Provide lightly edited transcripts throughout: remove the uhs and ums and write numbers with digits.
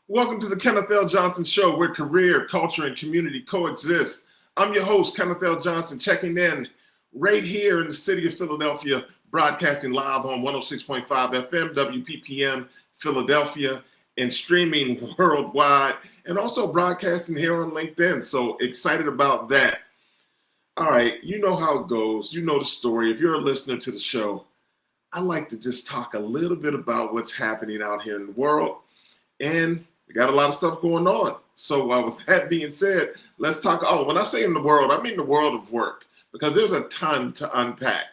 Welcome to the Kenneth L. Johnson Show, where career, culture, and community coexist. I'm your host, Kenneth L. Johnson, checking in right here in the city of Philadelphia, broadcasting live on 106.5 FM WPPM Philadelphia and streaming worldwide, and also broadcasting here on LinkedIn. So excited about that. All right, you know how it goes. You know the story. If you're a listener to the show, I like to just talk a little bit about what's happening out here in the world. And we got a lot of stuff going on. So with that being said, let's talk. Oh, when I say in the world, I mean the world of work, because there's a ton to unpack.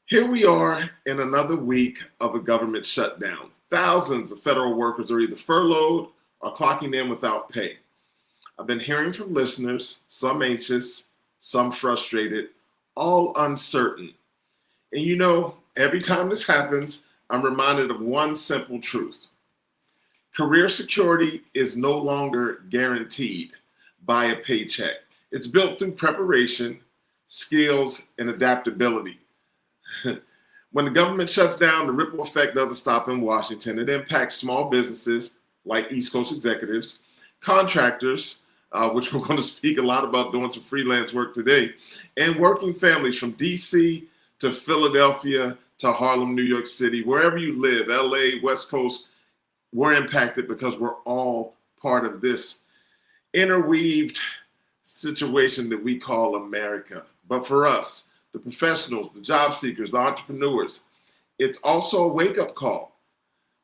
Here we are in another week of a government shutdown. Thousands of federal workers are either furloughed or clocking in without pay. I've been hearing from listeners, some anxious, some frustrated, all uncertain. And you know, every time this happens, I'm reminded of one simple truth. Career security is no longer guaranteed by a paycheck. It's built through preparation, skills, and adaptability. When the government shuts down, the ripple effect doesn't stop in Washington. It impacts small businesses like East Coast executives, contractors, which we're going to speak a lot about doing some freelance work today, and working families from DC to Philadelphia to Harlem, New York City, wherever you live, LA, West Coast. We're impacted because we're all part of this interweaved situation that we call America. But for us, the professionals, the job seekers, the entrepreneurs, it's also a wake-up call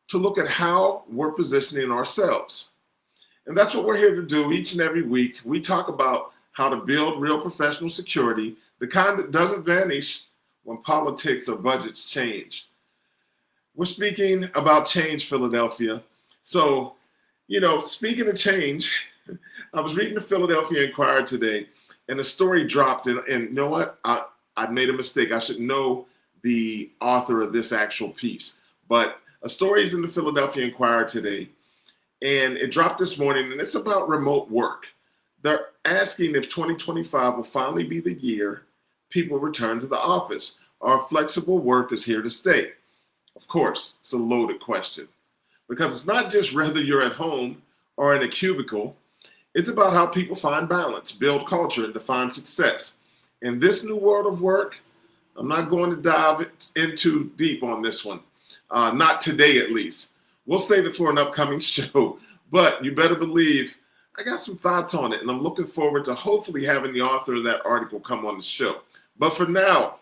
to look at how we're positioning ourselves. And that's what we're here to do each and every week. We talk about how to build real professional security, the kind that doesn't vanish when politics or budgets change. We're speaking about change, Philadelphia. So, speaking of change, I was reading the Philadelphia Inquirer today, and a story dropped. And you know what? I made a mistake. I should know the author of this actual piece. But a story is in the Philadelphia Inquirer today, and it dropped this morning, and it's about remote work. They're asking if 2025 will finally be the year people return to the office, or flexible work is here to stay. Of course, it's a loaded question, because it's not just whether you're at home or in a cubicle. It's about how people find balance, build culture, and define success. In this new world of work, I'm not going to dive in too deep on this one. Not today, at least. We'll save it for an upcoming show, but you better believe I got some thoughts on it, and I'm looking forward to hopefully having the author of that article come on the show. But for now,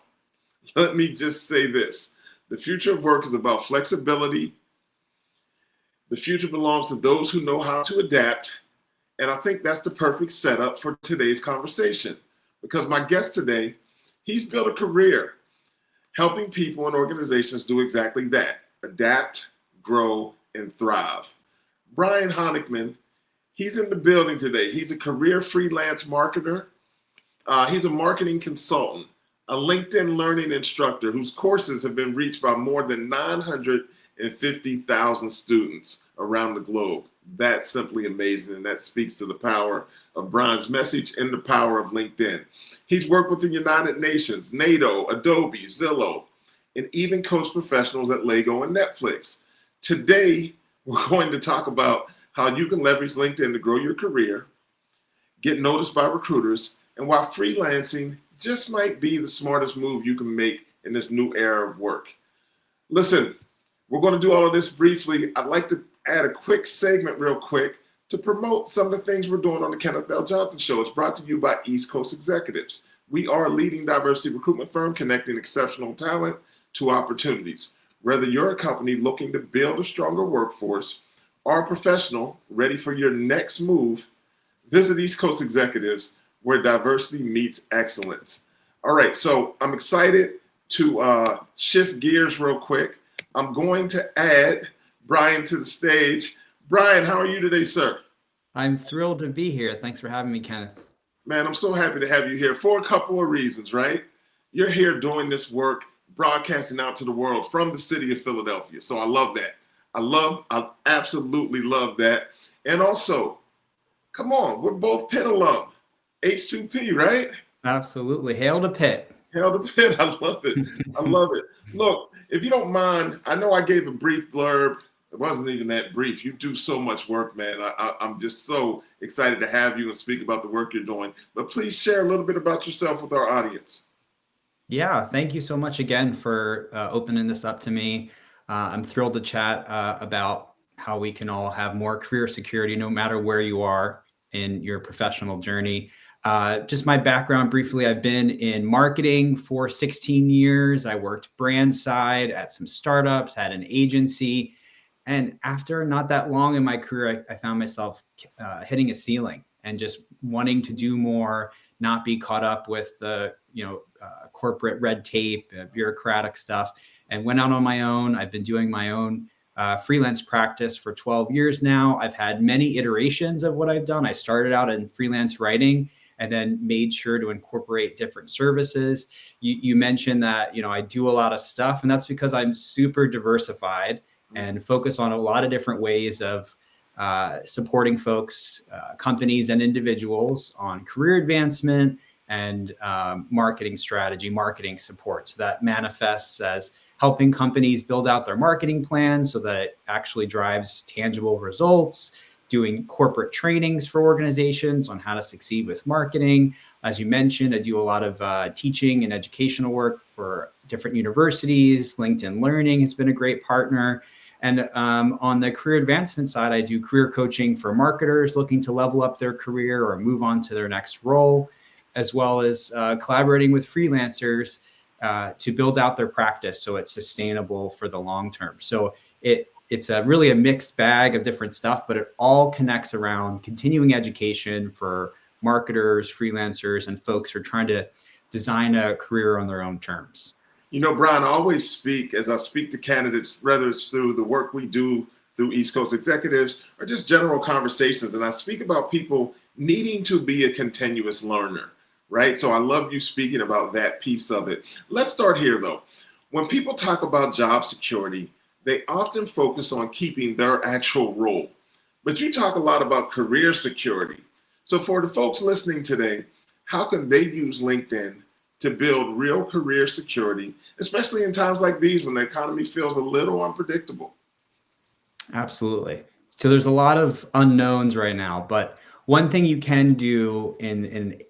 let me just say this. The future of work is about flexibility. The future belongs to those who know how to adapt. And I think that's the perfect setup for today's conversation, because my guest today, he's built a career helping people and organizations do exactly that: adapt, grow, and thrive. Brian Honigman, he's in the building today. He's a career freelance marketer. He's a marketing consultant, a LinkedIn learning instructor whose courses have been reached by more than 950,000 students around the globe. That's simply amazing, and that speaks to the power of Brian's message and the power of LinkedIn. He's worked with the United Nations, NATO, Adobe, Zillow, and even coached professionals at Lego and Netflix. Today, we're going to talk about how you can leverage LinkedIn to grow your career, get noticed by recruiters, and why freelancing just might be the smartest move you can make in this new era of work. Listen, we're going to do all of this briefly. I'd like to add a quick segment real quick to promote some of the things we're doing on the Kenneth L. Johnson Show. It's brought to you by East Coast Executives. We are a leading diversity recruitment firm connecting exceptional talent to opportunities. Whether you're a company looking to build a stronger workforce or a professional ready for your next move, visit East Coast Executives, where diversity meets excellence. All right, so I'm excited to shift gears real quick. I'm going to add Brian to the stage. Brian, how are you today, sir? I'm thrilled to be here. Thanks for having me, Kenneth. Man, I'm so happy to have you here for a couple of reasons, right? You're here doing this work, broadcasting out to the world from the city of Philadelphia. So I love that. I absolutely love that. And also, come on, we're both Pitt alum. H2P, right? Absolutely. Hail to Pitt. Hail to Pitt. I love it. I love it. Look, if you don't mind, I know I gave a brief blurb It wasn't even that brief. You do so much work, man. I'm just so excited to have you and speak about the work you're doing. But please share a little bit about yourself with our audience. Yeah, thank you so much again for opening this up to me. I'm thrilled to chat about how we can all have more career security no matter where you are in your professional journey. Just my background briefly, I've been in marketing for 16 years. I worked brand side at some startups, had an agency. And after not that long in my career, I found myself hitting a ceiling and just wanting to do more, not be caught up with the corporate red tape, bureaucratic stuff, and went out on my own. I've been doing my own freelance practice for 12 years now. I've had many iterations of what I've done. I started out in freelance writing and then made sure to incorporate different services. You mentioned that, I do a lot of stuff, and that's because I'm super diversified and focus on a lot of different ways of supporting folks, companies and individuals on career advancement and marketing strategy, marketing support. So that manifests as helping companies build out their marketing plans so that it actually drives tangible results, doing corporate trainings for organizations on how to succeed with marketing. As you mentioned, I do a lot of teaching and educational work for different universities. LinkedIn Learning has been a great partner. And on the career advancement side, I do career coaching for marketers looking to level up their career or move on to their next role, as well as collaborating with freelancers to build out their practice so it's sustainable for the long term. So it's really a mixed bag of different stuff, but it all connects around continuing education for marketers, freelancers, and folks who are trying to design a career on their own terms. Brian, I always speak as I speak to candidates, whether it's through the work we do through East Coast executives or just general conversations. And I speak about people needing to be a continuous learner, right? So I love you speaking about that piece of it. Let's start here, though. When people talk about job security, they often focus on keeping their actual role. But you talk a lot about career security. So for the folks listening today, how can they use LinkedIn to build real career security, especially in times like these when the economy feels a little unpredictable? Absolutely. So there's a lot of unknowns right now, but one thing you can do in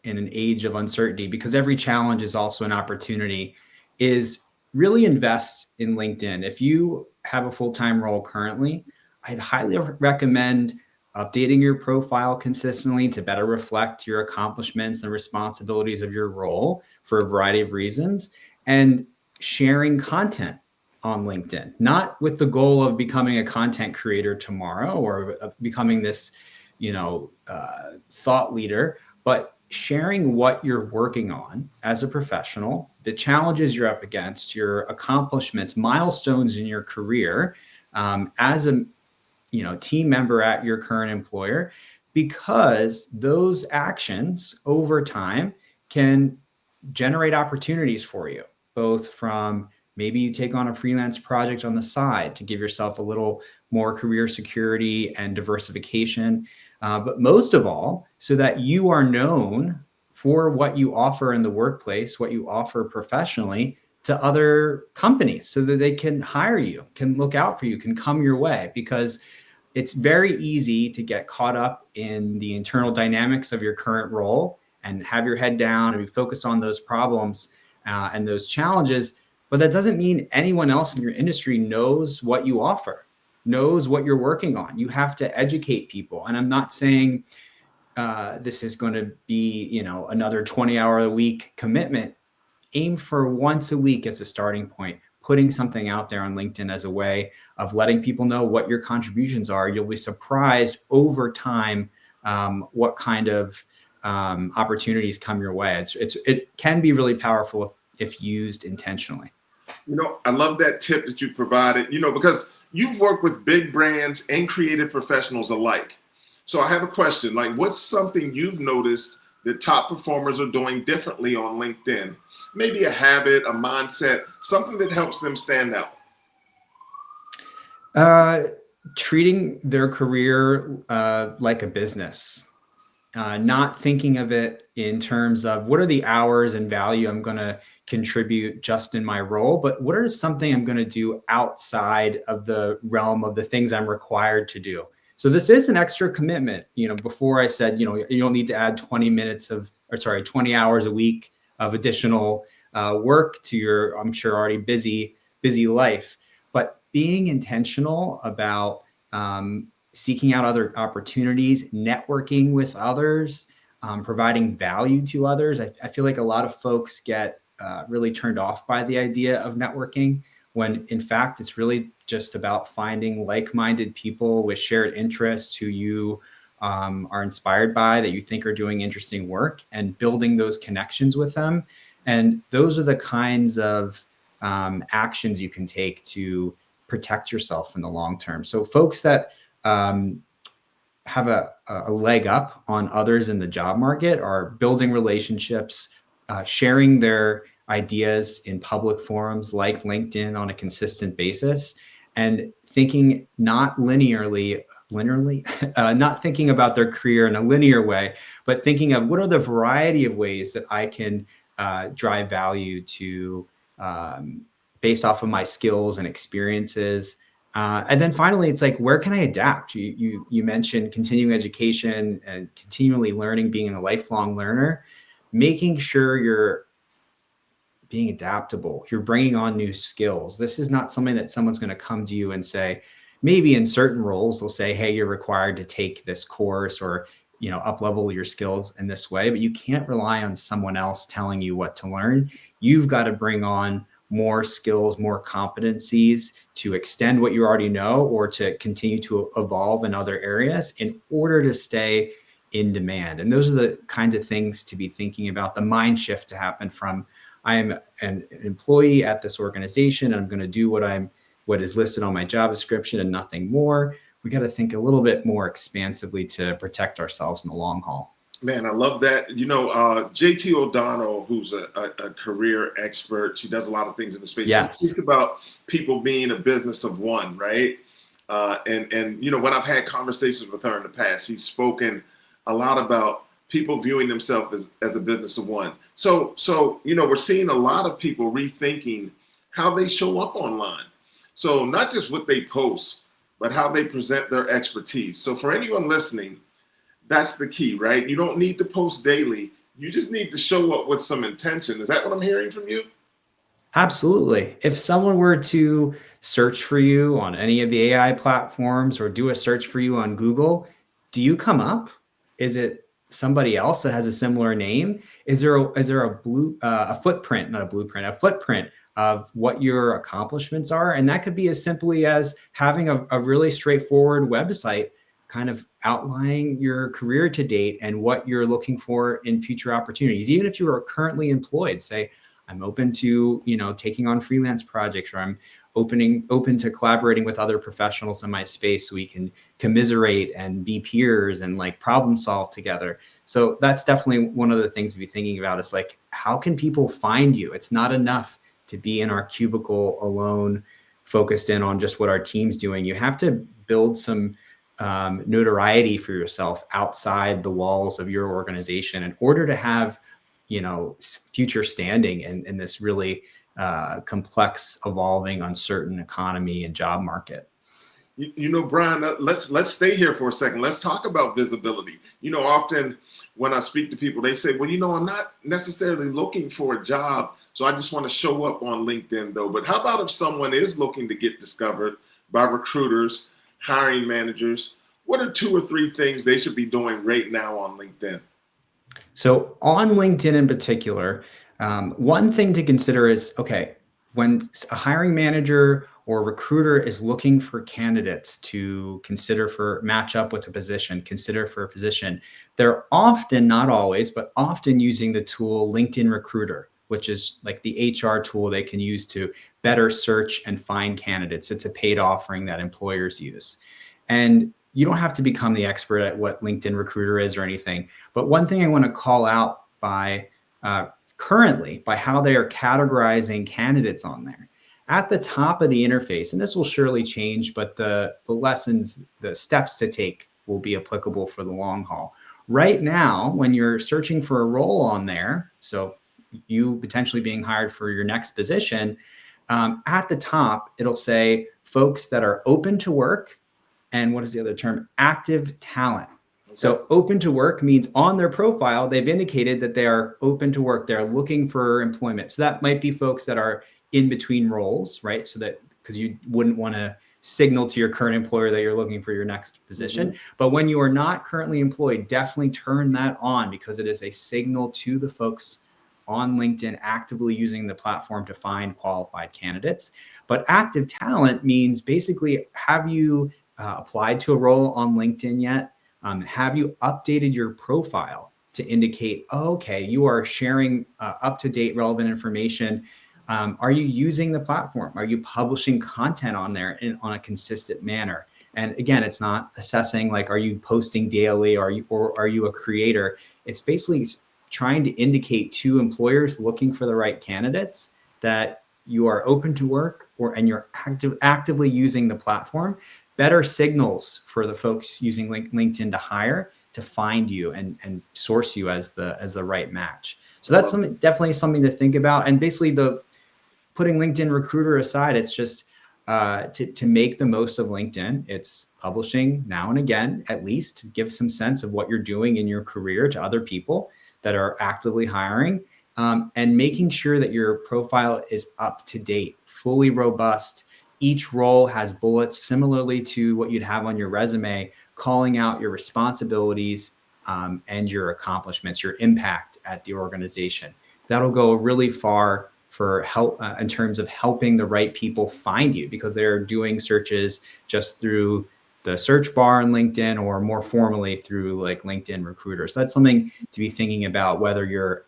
an age of uncertainty, because every challenge is also an opportunity, is really invest in LinkedIn. If you have a full-time role currently, I'd highly recommend updating your profile consistently to better reflect your accomplishments and responsibilities of your role for a variety of reasons, and sharing content on LinkedIn, not with the goal of becoming a content creator tomorrow or becoming this, thought leader, but sharing what you're working on as a professional, the challenges you're up against, your accomplishments, milestones in your career, as a team member at your current employer, because those actions over time can generate opportunities for you, both from maybe you take on a freelance project on the side to give yourself a little more career security and diversification, but most of all, so that you are known for what you offer in the workplace, what you offer professionally to other companies so that they can hire you, can look out for you, can come your way, because it's very easy to get caught up in the internal dynamics of your current role and have your head down and be focused on those problems and those challenges. But that doesn't mean anyone else in your industry knows what you offer, knows what you're working on. You have to educate people. And I'm not saying this is going to be, another 20-hour-a-week commitment. Aim for once a week as a starting point, putting something out there on LinkedIn as a way of letting people know what your contributions are. You'll be surprised over time what kind of opportunities come your way. It can be really powerful if used intentionally. I love that tip that you provided, because you've worked with big brands and creative professionals alike. So I have a question, like what's something you've noticed that top performers are doing differently on LinkedIn? Maybe a habit, a mindset, something that helps them stand out. Treating their career like a business. not thinking of it in terms of what are the hours and value I'm going to contribute just in my role, but what are something I'm going to do outside of the realm of the things I'm required to do. So this is an extra commitment. Before I said, you don't need to add 20 hours a week of additional work to your, I'm sure, already busy life. But being intentional about seeking out other opportunities, networking with others, providing value to others. I feel like a lot of folks get really turned off by the idea of networking, when in fact, it's really just about finding like-minded people with shared interests who you are inspired by, that you think are doing interesting work, and building those connections with them. And those are the kinds of actions you can take to protect yourself in the long term. So folks that have a leg up on others in the job market are building relationships, sharing their ideas in public forums like LinkedIn on a consistent basis, and thinking not linearly, not thinking about their career in a linear way, but thinking of what are the variety of ways that I can drive value to based off of my skills and experiences. And then finally, it's like, where can I adapt? You mentioned continuing education and continually learning, being a lifelong learner, making sure you're being adaptable, you're bringing on new skills. This is not something that someone's going to come to you and say, maybe in certain roles, they'll say, hey, you're required to take this course or, up level your skills in this way, but you can't rely on someone else telling you what to learn. You've got to bring on more skills, more competencies to extend what you already know or to continue to evolve in other areas in order to stay in demand. And those are the kinds of things to be thinking about, the mind shift to happen from I am an employee at this organization and I'm going to do what is listed on my job description and nothing more. We got to think a little bit more expansively to protect ourselves in the long haul. Man, I love that. JT O'Donnell, who's a career expert, she does a lot of things in the space. Yes. She speaks about people being a business of one, right? And when I've had conversations with her in the past, she's spoken a lot about people viewing themselves as a business of one. So we're seeing a lot of people rethinking how they show up online. So not just what they post, but how they present their expertise. So for anyone listening, that's the key, right? You don't need to post daily. You just need to show up with some intention. Is that what I'm hearing from you? Absolutely. If someone were to search for you on any of the AI platforms or do a search for you on Google, do you come up? Is it somebody else that has a similar name? Is there a footprint, not a blueprint, a footprint of what your accomplishments are? And that could be as simply as having a really straightforward website kind of outlining your career to date and what you're looking for in future opportunities. Even if you are currently employed, say, I'm open to, taking on freelance projects, or I'm open to collaborating with other professionals in my space so we can commiserate and be peers and like problem solve together. So that's definitely one of the things to be thinking about, is like, how can people find you? It's not enough to be in our cubicle alone, focused in on just what our team's doing. You have to build some notoriety for yourself outside the walls of your organization in order to have, future standing in this really complex, evolving, uncertain economy and job market. Brian, let's stay here for a second. Let's talk about visibility. Often when I speak to people, they say, well, I'm not necessarily looking for a job, so I just want to show up on LinkedIn though. But how about if someone is looking to get discovered by recruiters, hiring managers? What are 2 or 3 things they should be doing right now on LinkedIn? So on LinkedIn in particular, one thing to consider is, okay, when a hiring manager or recruiter is looking for candidates to consider for match up with a position, consider for a position, they're often, not always, but often using the tool LinkedIn Recruiter, which is like the HR tool they can use to better search and find candidates. It's a paid offering that employers use. And you don't have to become the expert at what LinkedIn Recruiter is or anything. But one thing I want to call out by currently by how they are categorizing candidates on there. At the top of the interface, and this will surely change, but the lessons, the steps to take will be applicable for the long haul, right now, when you're searching for a role on there, so you potentially being hired for your next position, at the top, it'll say folks that are open to work. And what is the other term? Active talent. Okay. So open to work means on their profile, they've indicated that they are open to work. They're looking for employment. So that might be folks that are in between roles, right? So that, because you wouldn't want to signal to your current employer that you're looking for your next position. Mm-hmm. But when you are not currently employed, definitely turn that on, because it is a signal to the folks on LinkedIn actively using the platform to find qualified candidates. But active talent means basically, have you applied to a role on LinkedIn yet? Have you updated your profile to indicate, oh, okay, you are sharing up-to-date relevant information? Are you using the platform? Are you publishing content on there on a consistent manner? And again, it's not assessing like, are you posting daily? Or are you a creator? It's basically trying to indicate to employers looking for the right candidates that you are open to work, and you're actively using the platform. Better signals for the folks using LinkedIn to hire, to find you and source you as the right match. So that's definitely something to think about. And basically, putting LinkedIn Recruiter aside, it's just to make the most of LinkedIn. It's publishing now and again, at least, to give some sense of what you're doing in your career to other people that are actively hiring, and making sure that your profile is up to date, fully robust. Each role has bullets similarly to what you'd have on your resume, calling out your responsibilities and your accomplishments, your impact at the organization. That'll go really far for help in terms of helping the right people find you, because they're doing searches just through the search bar on LinkedIn, or more formally through like LinkedIn Recruiter. So that's something to be thinking about, whether you're,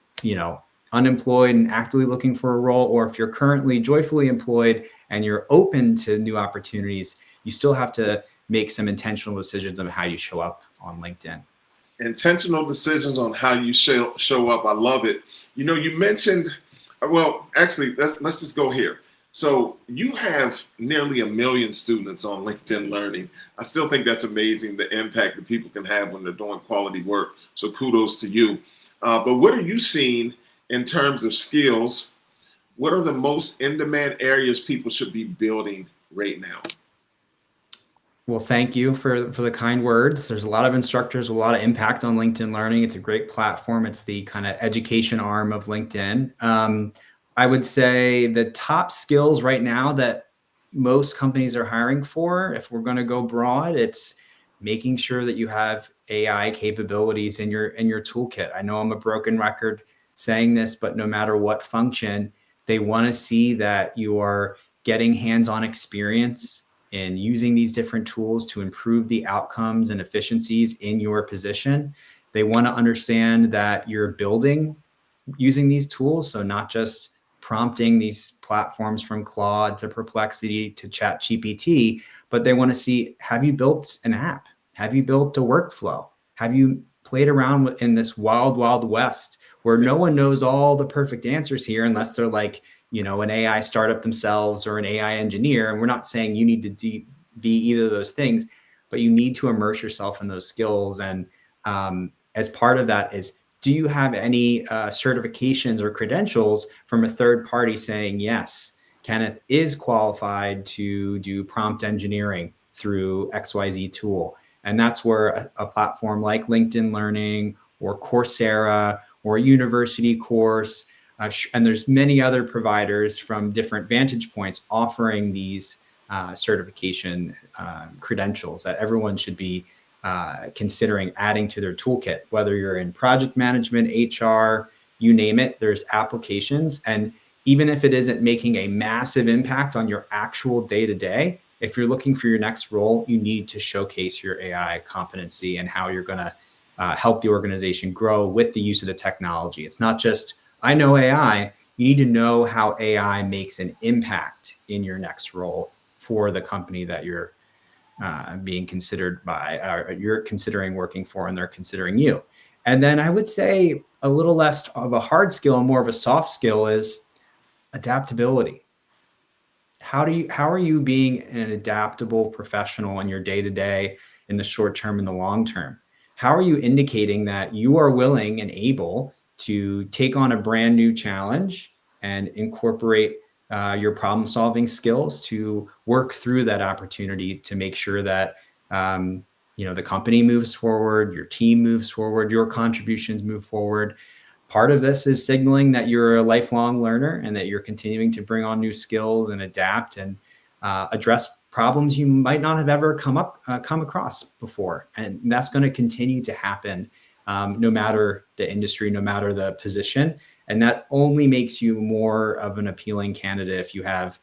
unemployed and actively looking for a role, or if you're currently joyfully employed and you're open to new opportunities. You still have to make some intentional decisions on how you show up on LinkedIn. Intentional decisions on how you show up. I love it. You mentioned, well, actually, let's just go here. So you have nearly 1 million students on LinkedIn Learning. I still think that's amazing, the impact that people can have when they're doing quality work. So kudos to you. But what are you seeing in terms of skills? What are the most in-demand areas people should be building right now? Well, thank you for the kind words. There's a lot of instructors, a lot of impact on LinkedIn Learning. It's a great platform. It's the kind of education arm of LinkedIn. I would say the top skills right now that most companies are hiring for, if we're going to go broad, it's making sure that you have AI capabilities in your toolkit. I know I'm a broken record saying this, but no matter what function, they want to see that you are getting hands-on experience in using these different tools to improve the outcomes and efficiencies in your position. They want to understand that you're building using these tools. So not just prompting these platforms from Claude to Perplexity to ChatGPT, but they want to see, have you built an app? Have you built a workflow? Have you played around in this wild, wild west where no one knows all the perfect answers here, unless they're like, an AI startup themselves or an AI engineer. And we're not saying you need to be either of those things, but you need to immerse yourself in those skills. And as part of that is, do you have any certifications or credentials from a third party saying, yes, Kenneth is qualified to do prompt engineering through XYZ tool? And that's where a platform like LinkedIn Learning or Coursera or a university course, and there's many other providers from different vantage points offering these certification credentials that everyone should be considering adding to their toolkit. Whether you're in project management, HR, you name it, there's applications. And even if it isn't making a massive impact on your actual day-to-day, if you're looking for your next role, you need to showcase your AI competency and how you're going to help the organization grow with the use of the technology. It's not just, I know AI. You need to know how AI makes an impact in your next role for the company that you're being considered by, or you're considering working for, and they're considering you. And then I would say a little less of a hard skill and more of a soft skill is adaptability. How are you being an adaptable professional in your day-to-day, in the short term and the long term? how are you indicating that you are willing and able to take on a brand new challenge and incorporate your problem solving skills to work through that opportunity to make sure that the company moves forward, your team moves forward, your contributions move forward. Part of this is signaling that you're a lifelong learner and that you're continuing to bring on new skills and adapt and address problems you might not have ever come across before. And that's going to continue to happen no matter the industry, no matter the position. And that only makes you more of an appealing candidate if you have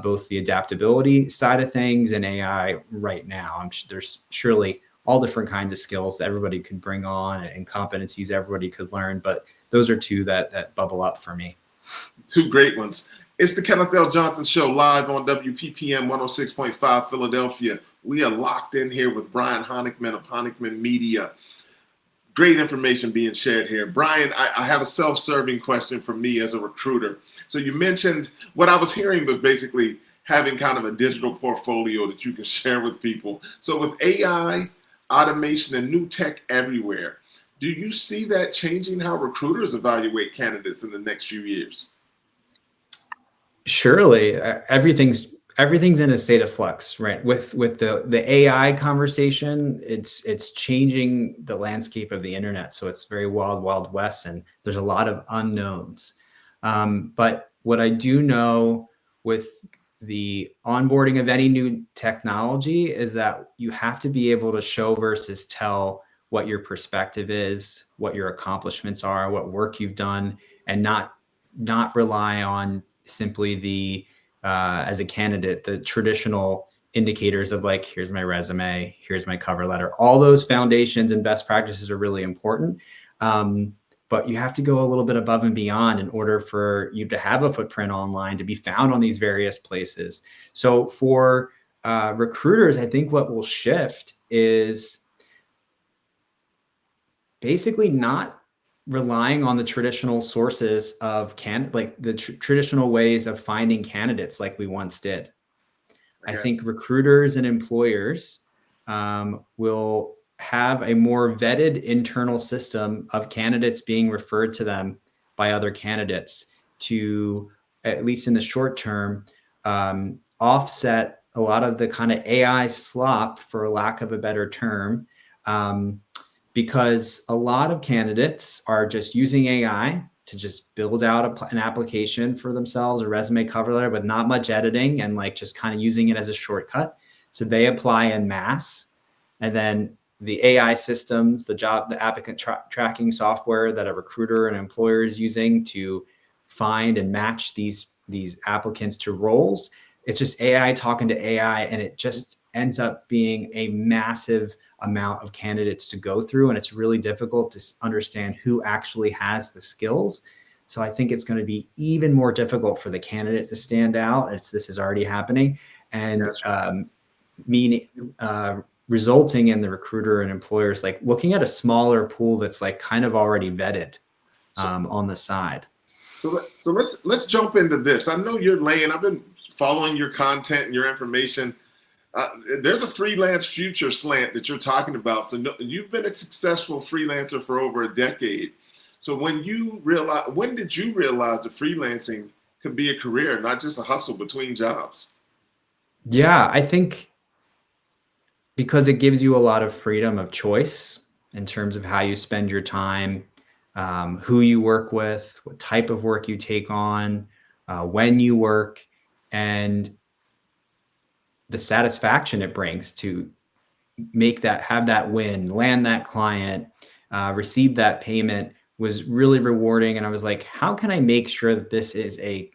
both the adaptability side of things and AI right now. There's surely all different kinds of skills that everybody could bring on and competencies everybody could learn. But those are two that bubble up for me. Two great ones. It's the Kenneth L. Johnson Show live on WPPM 106.5 Philadelphia. We are locked in here with Brian Honigman of Honigman Media. Great information being shared here. Brian, I have a self-serving question for me as a recruiter. So you mentioned, what I was hearing was basically having kind of a digital portfolio that you can share with people. So with AI, automation, and new tech everywhere, do you see that changing how recruiters evaluate candidates in the next few years? Surely, everything's in a state of flux, right? With the AI conversation, it's changing the landscape of the internet. So it's very wild west, and there's a lot of unknowns. But what I do know with the onboarding of any new technology is that you have to be able to show versus tell what your perspective is, what your accomplishments are, what work you've done, and not rely on simply the as a candidate, the traditional indicators of like, here's my resume, here's my cover letter. All those foundations and best practices are really important. But you have to go a little bit above and beyond in order for you to have a footprint online, to be found on these various places. So for recruiters, I think what will shift is basically not relying on the traditional sources of traditional ways of finding candidates like we once did. I think recruiters and employers will have a more vetted internal system of candidates being referred to them by other candidates to, at least in the short term, offset a lot of the kind of AI slop, for lack of a better term, because a lot of candidates are just using AI to just build out an application for themselves, a resume, cover letter, with not much editing, and like just kind of using it as a shortcut. So they apply en masse, and then the AI systems, the applicant tracking software that a recruiter and employer is using to find and match these applicants to roles, it's just AI talking to AI, and it just ends up being a massive amount of candidates to go through. And it's really difficult to understand who actually has the skills. So I think it's going to be even more difficult for the candidate to stand out. This is already happening. And resulting in the recruiter and employers like looking at a smaller pool that's like kind of already vetted on the side. So let's jump into this. I know I've been following your content and your information. There's a freelance future slant that you're talking about. So you've been a successful freelancer for over a decade. So when did you realize that freelancing could be a career, not just a hustle between jobs? Yeah, I think because it gives you a lot of freedom of choice in terms of how you spend your time, who you work with, what type of work you take on, when you work, and the satisfaction it brings to have that win, land that client, receive that payment was really rewarding. And I was like, how can I make sure that this is a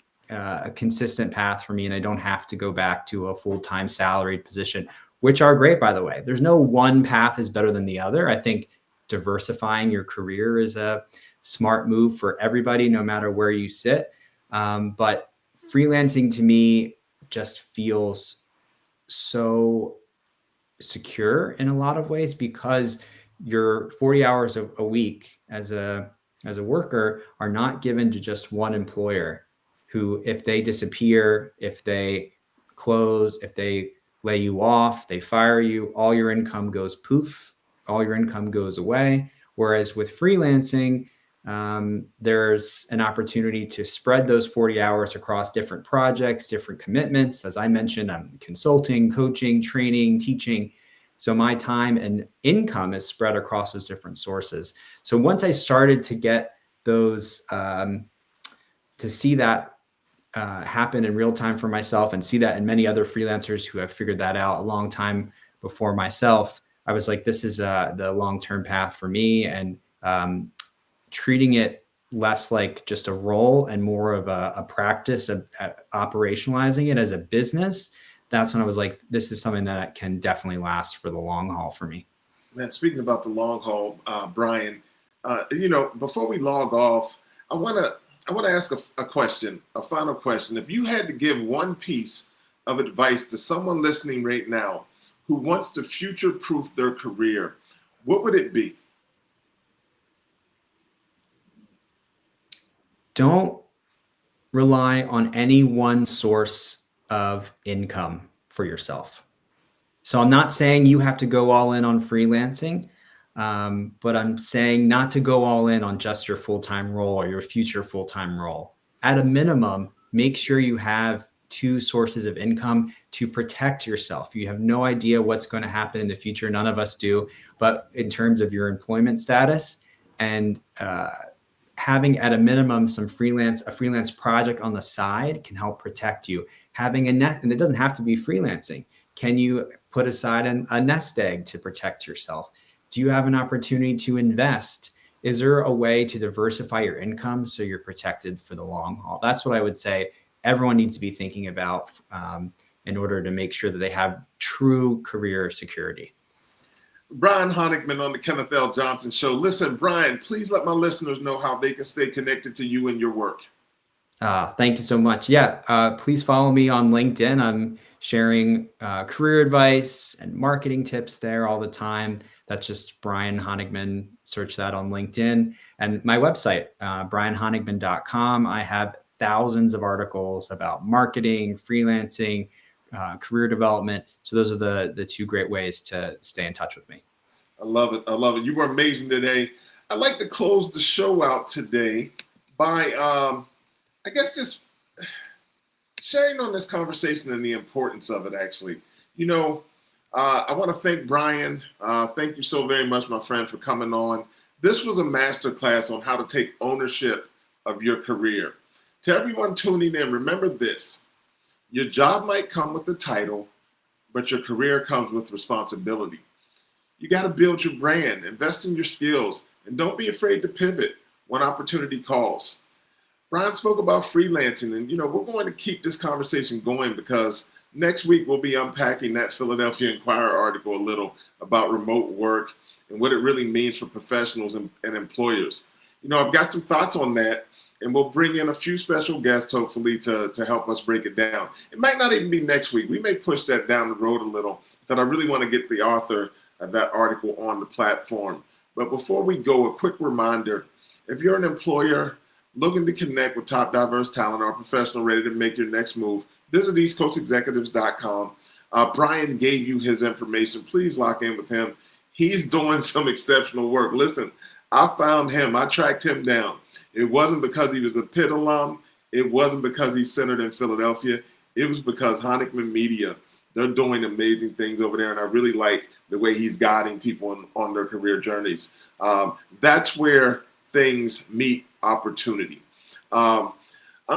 consistent path for me and I don't have to go back to a full-time salaried position, which are great, by the way. There's no one path is better than the other. I think diversifying your career is a smart move for everybody, no matter where you sit. But freelancing to me just feels so secure in a lot of ways, because your 40 hours a week as a worker are not given to just one employer who, if they disappear, if they close, if they lay you off, they fire you, all your income goes poof all your income goes away. Whereas with freelancing, there's an opportunity to spread those 40 hours across different projects, different commitments. As I mentioned, I'm consulting, coaching, training, teaching. So my time and income is spread across those different sources. So once I started to get those, to see that happen in real time for myself and see that in many other freelancers who have figured that out a long time before myself, I was like, this is the long-term path for me. And treating it less like just a role and more of a practice of operationalizing it as a business. That's when I was like, this is something that can definitely last for the long haul for me. Man, speaking about the long haul, Brian, before we log off, I want to ask a question, a final question. If you had to give one piece of advice to someone listening right now who wants to future-proof their career, what would it be? Don't rely on any one source of income for yourself. So I'm not saying you have to go all in on freelancing, but I'm saying not to go all in on just your full-time role or your future full-time role. At a minimum, make sure you have 2 sources of income to protect yourself. You have no idea what's going to happen in the future. None of us do. But in terms of your employment status and having at a minimum a freelance project on the side can help protect you. Having and it doesn't have to be freelancing. Can you put aside a nest egg to protect yourself? Do you have an opportunity to invest? Is there a way to diversify your income so you're protected for the long haul? That's what I would say everyone needs to be thinking about in order to make sure that they have true career security. Brian Honigman on the Kenneth L. Johnson Show. Listen, Brian, please let my listeners know how they can stay connected to you and your work. Thank you so much. Yeah, please follow me on LinkedIn. I'm sharing career advice and marketing tips there all the time. That's just Brian Honigman. Search that on LinkedIn. And my website, brianhonigman.com. I have thousands of articles about marketing, freelancing, career development. So those are the 2 great ways to stay in touch with me. I love it. I love it. You were amazing today. I'd like to close the show out today by, I guess, just sharing on this conversation and the importance of it, actually. I want to thank Brian. Thank you so very much, my friend, for coming on. This was a masterclass on how to take ownership of your career. To everyone tuning in, remember this. Your job might come with a title, but your career comes with responsibility. You got to build your brand, invest in your skills, and don't be afraid to pivot when opportunity calls. Brian spoke about freelancing, and we're going to keep this conversation going because next week we'll be unpacking that Philadelphia Inquirer article a little about remote work and what it really means for professionals and employers. I've got some thoughts on that, and we'll bring in a few special guests, hopefully, to help us break it down. It might not even be next week. We may push that down the road a little, but I really want to get the author of that article on the platform. But before we go, a quick reminder, if you're an employer looking to connect with top diverse talent or a professional ready to make your next move, visit eastcoastexecutives.com. Brian gave you his information. Please lock in with him. He's doing some exceptional work. Listen, I found him. I tracked him down. It wasn't because he was a Pitt alum. It wasn't because he's centered in Philadelphia. It was because Honigman Media, they're doing amazing things over there, and I really like the way he's guiding people on their career journeys. That's where things meet opportunity. I'm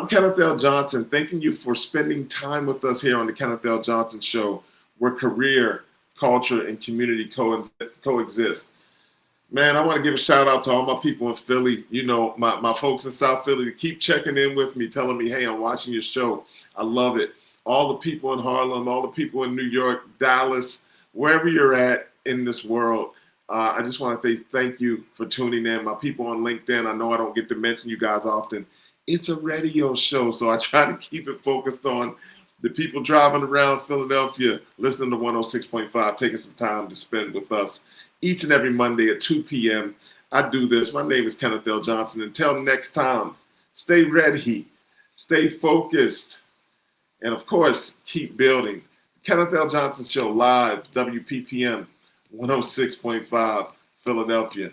Kenneth L. Johnson, thanking you for spending time with us here on the Kenneth L. Johnson Show, where career, culture, and community coexist. Man, I want to give a shout out to all my people in Philly, my folks in South Philly, to keep checking in with me, telling me, hey, I'm watching your show. I love it. All the people in Harlem, all the people in New York, Dallas, wherever you're at in this world, I just want to say thank you for tuning in. My people on LinkedIn, I know I don't get to mention you guys often. It's a radio show, so I try to keep it focused on the people driving around Philadelphia, listening to 106.5, taking some time to spend with us each and every Monday at 2 p.m. I do this. My name is Kenneth L. Johnson. Until next time, stay ready, stay focused, and of course, keep building. Kenneth L. Johnson Show live, WPPM 106.5 Philadelphia.